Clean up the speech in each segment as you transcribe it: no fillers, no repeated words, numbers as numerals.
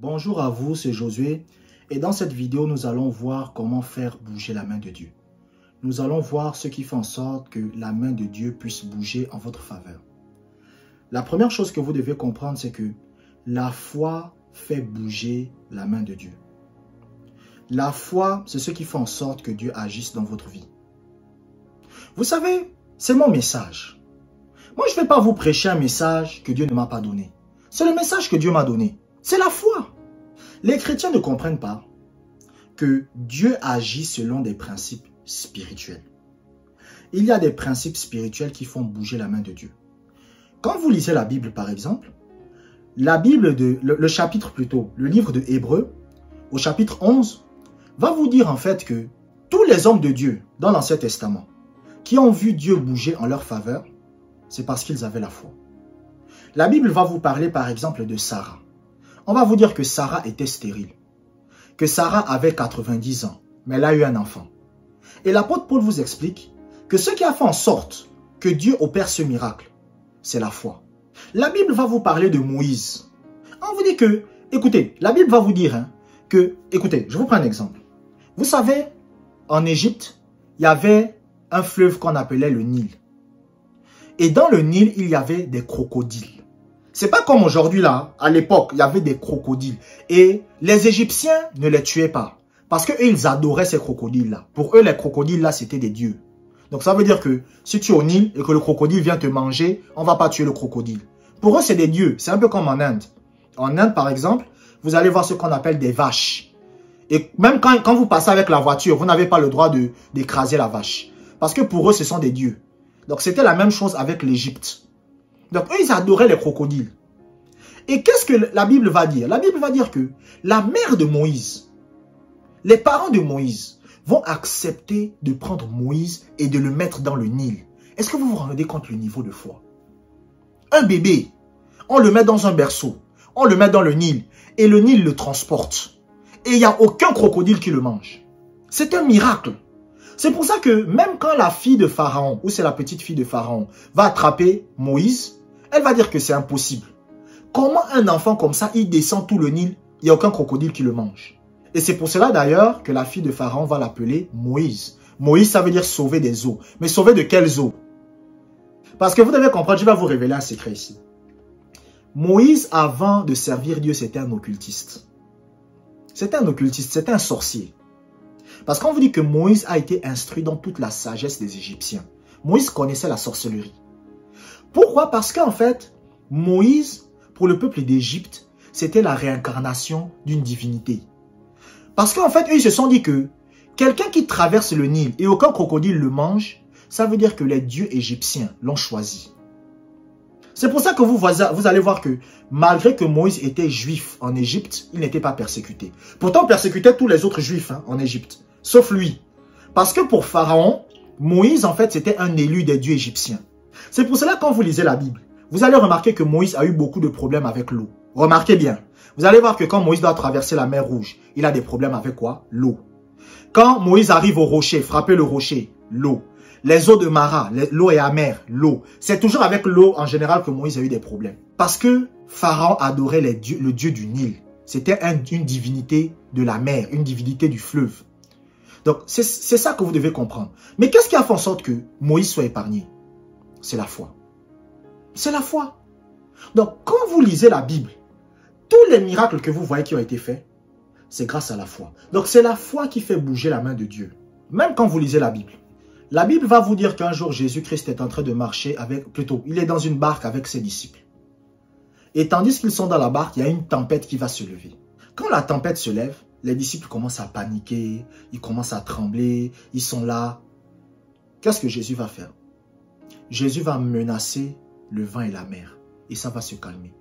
Bonjour à vous, c'est Josué et dans cette vidéo, nous allons voir comment faire bouger la main de Dieu. Nous allons voir ce qui fait en sorte que la main de Dieu puisse bouger en votre faveur. La première chose que vous devez comprendre, c'est que la foi fait bouger la main de Dieu. La foi, c'est ce qui fait en sorte que Dieu agisse dans votre vie. Vous savez, c'est mon message. Moi, je ne vais pas vous prêcher un message que Dieu ne m'a pas donné. C'est le message que Dieu m'a donné. C'est la foi. Les chrétiens ne comprennent pas que Dieu agit selon des principes spirituels. Il y a des principes spirituels qui font bouger la main de Dieu. Quand vous lisez la Bible, par exemple, la Bible, le chapitre plutôt, le livre de Hébreux, au chapitre 11, va vous dire en fait que tous les hommes de Dieu dans l'Ancien Testament qui ont vu Dieu bouger en leur faveur, c'est parce qu'ils avaient la foi. La Bible va vous parler par exemple de Sarah. On va vous dire que Sarah était stérile, que Sarah avait 90 ans, mais elle a eu un enfant. Et l'apôtre Paul vous explique que ce qui a fait en sorte que Dieu opère ce miracle, c'est la foi. La Bible va vous parler de Moïse. On vous dit que, écoutez, la Bible va vous dire écoutez, je vous prends un exemple. Vous savez, en Égypte, il y avait un fleuve qu'on appelait le Nil. Et dans le Nil, il y avait des crocodiles. C'est pas comme aujourd'hui là, à l'époque, il y avait des crocodiles. Et les Égyptiens ne les tuaient pas. Parce qu'eux, ils adoraient ces crocodiles-là. Pour eux, les crocodiles-là, c'était des dieux. Donc ça veut dire que si tu es au Nil et que le crocodile vient te manger, on ne va pas tuer le crocodile. Pour eux, c'est des dieux. C'est un peu comme en Inde. En Inde, par exemple, vous allez voir ce qu'on appelle des vaches. Et même quand vous passez avec la voiture, vous n'avez pas le droit d'écraser la vache. Parce que pour eux, ce sont des dieux. Donc c'était la même chose avec l'Égypte. Donc eux, ils adoraient les crocodiles. Et qu'est-ce que la Bible va dire? La Bible va dire que la mère de Moïse, les parents de Moïse, vont accepter de prendre Moïse et de le mettre dans le Nil. Est-ce que vous vous rendez compte le niveau de foi? Un bébé, on le met dans un berceau, on le met dans le Nil, et le Nil le transporte. Et il n'y a aucun crocodile qui le mange. C'est un miracle. C'est pour ça que même quand la fille de Pharaon, ou c'est la petite fille de Pharaon, va attraper Moïse, elle va dire que c'est impossible. Comment un enfant comme ça, il descend tout le Nil, il n'y a aucun crocodile qui le mange? Et c'est pour cela d'ailleurs que la fille de Pharaon va l'appeler Moïse. Moïse, ça veut dire sauver des eaux. Mais sauver de quelles eaux? Parce que vous devez comprendre, je vais vous révéler un secret ici. Moïse, avant de servir Dieu, c'était un occultiste. C'était un occultiste, c'était un sorcier. Parce qu'on vous dit que Moïse a été instruit dans toute la sagesse des Égyptiens. Moïse connaissait la sorcellerie. Pourquoi? Parce qu'en fait, Moïse, pour le peuple d'Égypte, c'était la réincarnation d'une divinité. Parce qu'en fait, eux, ils se sont dit que quelqu'un qui traverse le Nil et aucun crocodile le mange, ça veut dire que les dieux égyptiens l'ont choisi. C'est pour ça que vous allez voir que malgré que Moïse était juif en Égypte, il n'était pas persécuté. Pourtant, on persécutait tous les autres juifs en Égypte, sauf lui. Parce que pour Pharaon, Moïse, en fait, c'était un élu des dieux égyptiens. C'est pour cela, quand vous lisez la Bible, vous allez remarquer que Moïse a eu beaucoup de problèmes avec l'eau. Remarquez bien. Vous allez voir que quand Moïse doit traverser la mer Rouge, il a des problèmes avec quoi? L'eau. Quand Moïse arrive au rocher, frapper le rocher, l'eau. Les eaux de Mara, l'eau est amère, l'eau. C'est toujours avec l'eau en général que Moïse a eu des problèmes. Parce que Pharaon adorait le dieu du Nil. C'était une divinité de la mer, une divinité du fleuve. Donc c'est ça que vous devez comprendre. Mais qu'est-ce qui a fait en sorte que Moïse soit épargné? C'est la foi. C'est la foi. Donc quand vous lisez la Bible, tous les miracles que vous voyez qui ont été faits, c'est grâce à la foi. Donc c'est la foi qui fait bouger la main de Dieu. Même quand vous lisez la Bible va vous dire qu'un jour Jésus-Christ est en train de marcher il est dans une barque avec ses disciples. Et tandis qu'ils sont dans la barque, il y a une tempête qui va se lever. Quand la tempête se lève, les disciples commencent à paniquer, ils commencent à trembler, ils sont là. Qu'est-ce que Jésus va faire? Jésus va menacer le vent et la mer et ça va se calmer.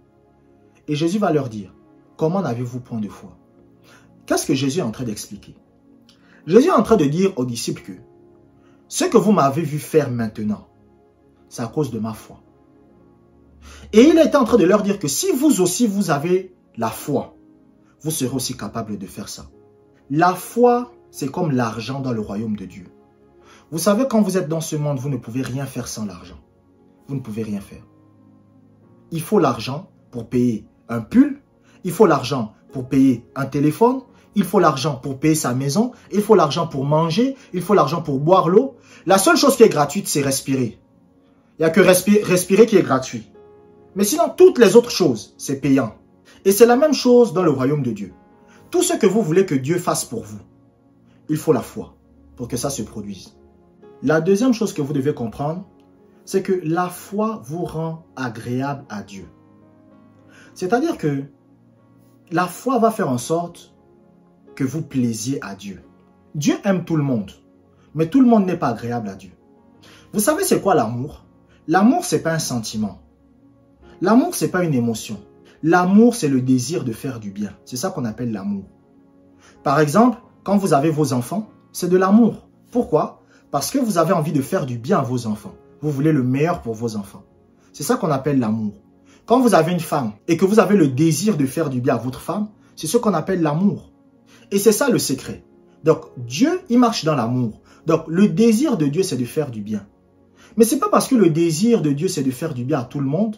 Et Jésus va leur dire, comment n'avez-vous point de foi? Qu'est-ce que Jésus est en train d'expliquer? Jésus est en train de dire aux disciples que ce que vous m'avez vu faire maintenant, c'est à cause de ma foi. Et il était en train de leur dire que si vous aussi vous avez la foi, vous serez aussi capable de faire ça. La foi, c'est comme l'argent dans le royaume de Dieu. Vous savez, quand vous êtes dans ce monde, vous ne pouvez rien faire sans l'argent. Vous ne pouvez rien faire. Il faut l'argent pour payer un pull, il faut l'argent pour payer un téléphone, il faut l'argent pour payer sa maison, il faut l'argent pour manger, il faut l'argent pour boire l'eau. La seule chose qui est gratuite, c'est respirer. Il n'y a que respirer qui est gratuit. Mais sinon, toutes les autres choses, c'est payant. Et c'est la même chose dans le royaume de Dieu. Tout ce que vous voulez que Dieu fasse pour vous, il faut la foi pour que ça se produise. La deuxième chose que vous devez comprendre, c'est que la foi vous rend agréable à Dieu. C'est-à-dire que la foi va faire en sorte que vous plaisiez à Dieu. Dieu aime tout le monde, mais tout le monde n'est pas agréable à Dieu. Vous savez c'est quoi l'amour? L'amour, ce n'est pas un sentiment. L'amour, ce n'est pas une émotion. L'amour, c'est le désir de faire du bien. C'est ça qu'on appelle l'amour. Par exemple, quand vous avez vos enfants, c'est de l'amour. Pourquoi? Parce que vous avez envie de faire du bien à vos enfants. Vous voulez le meilleur pour vos enfants. C'est ça qu'on appelle l'amour. Quand vous avez une femme et que vous avez le désir de faire du bien à votre femme, c'est ce qu'on appelle l'amour. Et c'est ça le secret. Donc, Dieu, il marche dans l'amour. Donc, le désir de Dieu, c'est de faire du bien. Mais ce n'est pas parce que le désir de Dieu, c'est de faire du bien à tout le monde,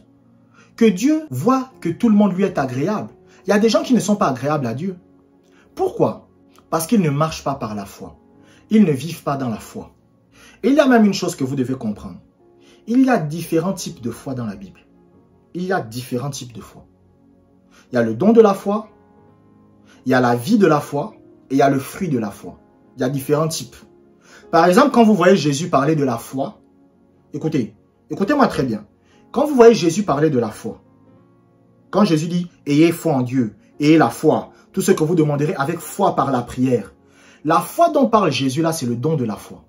que Dieu voit que tout le monde lui est agréable. Il y a des gens qui ne sont pas agréables à Dieu. Pourquoi? Parce qu'ils ne marchent pas par la foi. Ils ne vivent pas dans la foi. Et il y a même une chose que vous devez comprendre. Il y a différents types de foi dans la Bible. Il y a différents types de foi. Il y a le don de la foi, il y a la vie de la foi et il y a le fruit de la foi. Il y a différents types. Par exemple, quand vous voyez Jésus parler de la foi, écoutez-moi très bien. Quand vous voyez Jésus parler de la foi, quand Jésus dit « Ayez foi en Dieu, ayez la foi, tout ce que vous demanderez avec foi par la prière », la foi dont parle Jésus là, c'est le don de la foi.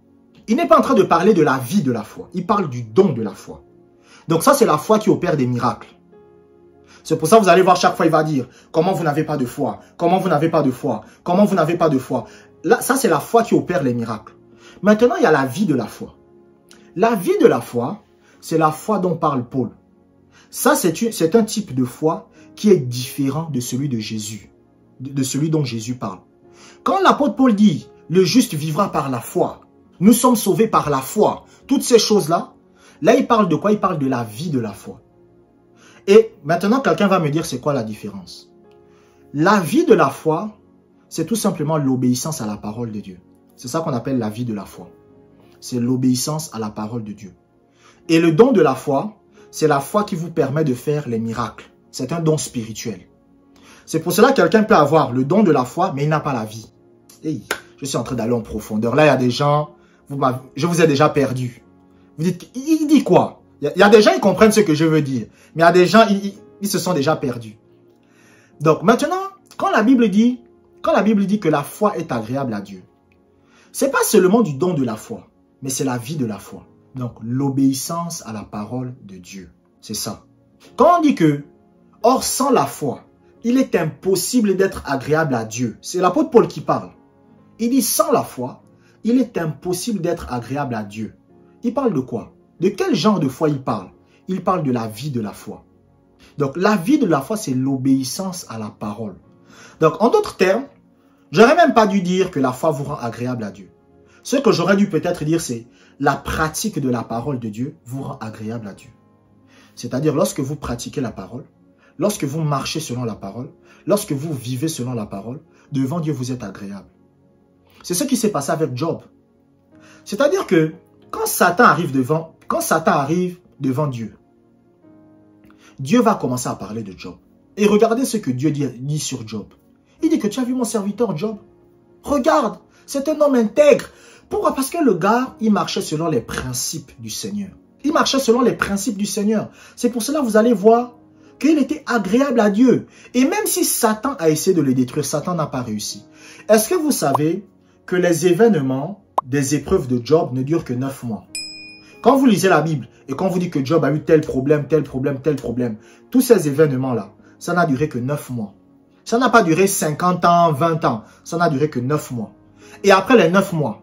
Il n'est pas en train de parler de la vie de la foi, il parle du don de la foi. Donc ça, c'est la foi qui opère des miracles. C'est pour ça que vous allez voir chaque fois, il va dire « Comment vous n'avez pas de foi? Comment vous n'avez pas de foi? Comment vous n'avez pas de foi ?» Là, ça, c'est la foi qui opère les miracles. Maintenant, il y a la vie de la foi. La vie de la foi, c'est la foi dont parle Paul. Ça, c'est un type de foi qui est différent de celui de Jésus, de celui dont Jésus parle. Quand l'apôtre Paul dit « Le juste vivra par la foi », nous sommes sauvés par la foi, toutes ces choses-là, là, il parle de quoi? Il parle de la vie de la foi. Et maintenant, quelqu'un va me dire c'est quoi la différence? La vie de la foi, c'est tout simplement l'obéissance à la parole de Dieu. C'est ça qu'on appelle la vie de la foi. C'est l'obéissance à la parole de Dieu. Et le don de la foi, c'est la foi qui vous permet de faire les miracles. C'est un don spirituel. C'est pour cela que quelqu'un peut avoir le don de la foi, mais il n'a pas la vie. Hey, je suis en train d'aller en profondeur. Là, il y a des gens, je vous ai déjà perdu. Vous dites, il dit quoi? Il y a des gens, ils comprennent ce que je veux dire. Mais il y a des gens, ils se sont déjà perdus. Donc maintenant, quand la Bible dit que la foi est agréable à Dieu, c'est pas seulement du don de la foi, mais c'est la vie de la foi. Donc l'obéissance à la parole de Dieu. C'est ça. Quand on dit que, or sans la foi, il est impossible d'être agréable à Dieu. C'est l'apôtre Paul qui parle. Il dit sans la foi, il est impossible d'être agréable à Dieu. Il parle de quoi? De quel genre de foi il parle? Il parle de la vie de la foi. Donc la vie de la foi, c'est l'obéissance à la parole. Donc en d'autres termes, j'aurais même pas dû dire que la foi vous rend agréable à Dieu. Ce que j'aurais dû peut-être dire, c'est la pratique de la parole de Dieu vous rend agréable à Dieu. C'est-à-dire lorsque vous pratiquez la parole, lorsque vous marchez selon la parole, lorsque vous vivez selon la parole, devant Dieu vous êtes agréable. C'est ce qui s'est passé avec Job. C'est-à-dire que quand Satan arrive devant Dieu, Dieu va commencer à parler de Job. Et regardez ce que Dieu dit sur Job. Il dit que tu as vu mon serviteur Job? Regarde, c'est un homme intègre. Pourquoi? Parce que le gars, il marchait selon les principes du Seigneur. Il marchait selon les principes du Seigneur. C'est pour cela que vous allez voir qu'il était agréable à Dieu. Et même si Satan a essayé de le détruire, Satan n'a pas réussi. Est-ce que vous savez que les événements des épreuves de Job ne durent que 9 mois? Quand vous lisez la Bible et qu'on vous dit que Job a eu tel problème, tel problème, tel problème, tous ces événements-là, ça n'a duré que 9 mois. Ça n'a pas duré 50 ans, 20 ans. Ça n'a duré que 9 mois. Et après les 9 mois,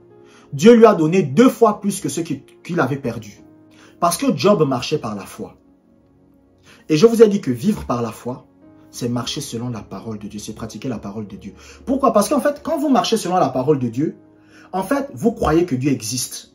Dieu lui a donné 2 fois plus que ce qu'il avait perdu. Parce que Job marchait par la foi. Et je vous ai dit que vivre par la foi, c'est marcher selon la parole de Dieu, c'est pratiquer la parole de Dieu. Pourquoi? Parce qu'en fait, quand vous marchez selon la parole de Dieu, en fait, vous croyez que Dieu existe.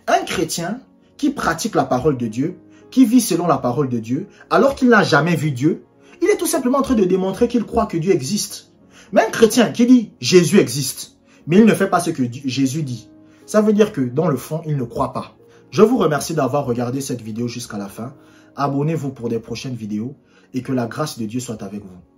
Un chrétien qui pratique la parole de Dieu, qui vit selon la parole de Dieu, alors qu'il n'a jamais vu Dieu, il est tout simplement en train de démontrer qu'il croit que Dieu existe. Mais un chrétien qui dit Jésus existe, mais il ne fait pas ce que Jésus dit, ça veut dire que dans le fond, il ne croit pas. Je vous remercie d'avoir regardé cette vidéo jusqu'à la fin. Abonnez-vous pour des prochaines vidéos et que la grâce de Dieu soit avec vous.